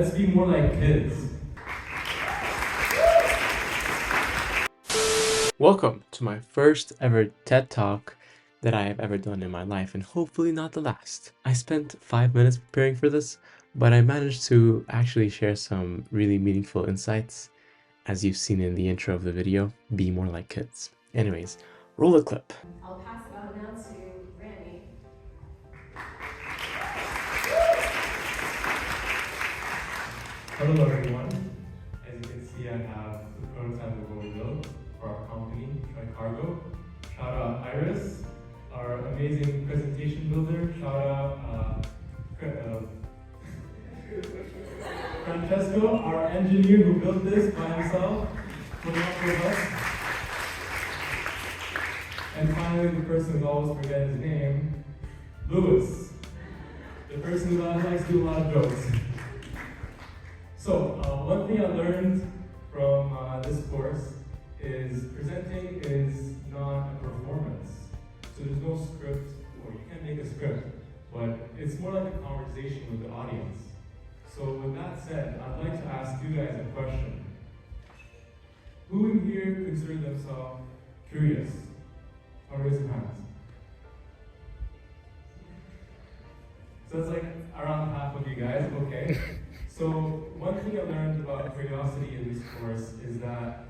let's be more like kids. Welcome to my first ever TED Talk that I have ever done in my life, and hopefully not the last. I spent 5 minutes preparing for this, but I managed to actually share some really meaningful insights, as you've seen in the intro of the video. Be more like kids. Anyways, roll the clip. I'll pass it on now to Rami. Hello everyone. As you can see, I have the prototype of what we built for our company, Cargo. Shout out Iris, our amazing presentation builder. Shout out Francesco, our engineer who built this by himself, putting up with us. And finally, the person who always forget his name, Louis, the person who likes to do a lot of jokes. So, one thing I learned from this course is presenting is not a performance. So there's no script, or you can make a script, but it's more like a conversation with the audience. So with that said, I'd like to ask you guys a question. Who in here consider themselves curious? I'll raise your hands. So it's like around half of you guys, okay. So one thing I learned about curiosity in this course is that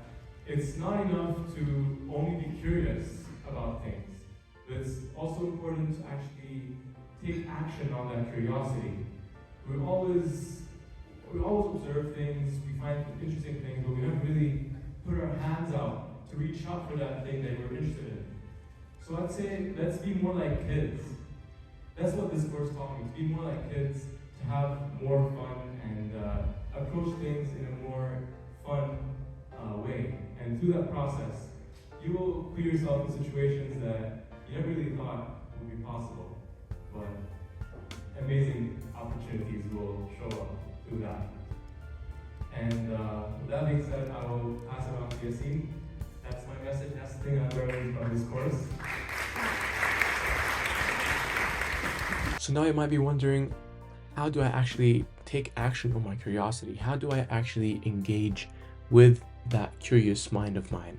it's not enough to only be curious about things. But it's also important to actually take action on that curiosity. We always observe things, we find interesting things, but we don't really put our hands out to reach out for that thing that we're interested in. So I'd say, let's be more like kids. That's what this course taught me, to be more like kids, to have more fun and approach things in a more fun way. And through that process, you will put yourself in situations that you never really thought would be possible. But amazing opportunities will show up through that. And with that being said, I will pass it on to Yassine. That's my message, that's the thing I learned from this course. So now you might be wondering, how do I actually take action on my curiosity? How do I actually engage with that curious mind of mine?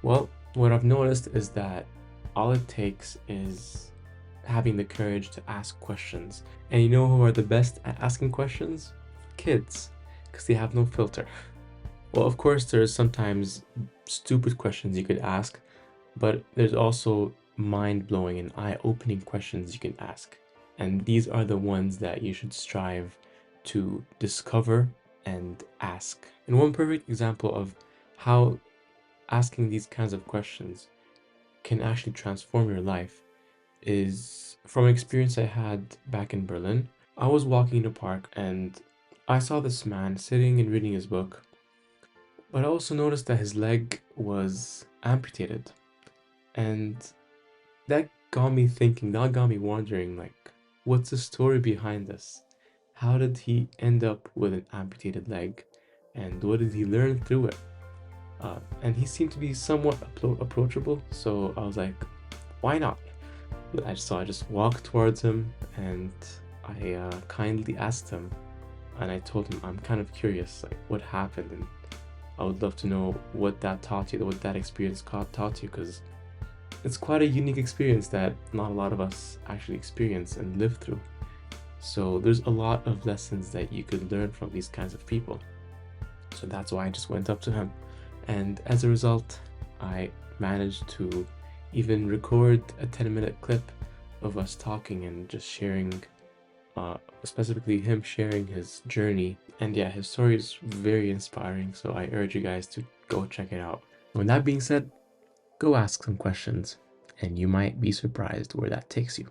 Well, what I've noticed is that all it takes is having the courage to ask questions. And you know who are the best at asking questions? Kids, because they have no filter. Well, of course, there's sometimes stupid questions you could ask, but there's also mind-blowing and eye-opening questions you can ask. And these are the ones that you should strive to discover and ask. And one perfect example of how asking these kinds of questions can actually transform your life is from an experience I had back in Berlin. I was walking in a park and I saw this man sitting and reading his book, but I also noticed that his leg was amputated. And that got me thinking, that got me wondering, like, what's the story behind this? How did he end up with an amputated leg? And what did he learn through it? And he seemed to be somewhat approachable, so I was like, why not? I just walked towards him and I kindly asked him, and I told him I'm kind of curious, like, what happened, and I would love to know what that taught you, what that experience taught you, because it's quite a unique experience that not a lot of us actually experience and live through. So there's a lot of lessons that you could learn from these kinds of people. So that's why I just went up to him. And as a result, I managed to even record a 10-minute clip of us talking and just sharing, specifically him sharing his journey. And yeah, his story is very inspiring, so I urge you guys to go check it out. With that being said, go ask some questions, and you might be surprised where that takes you.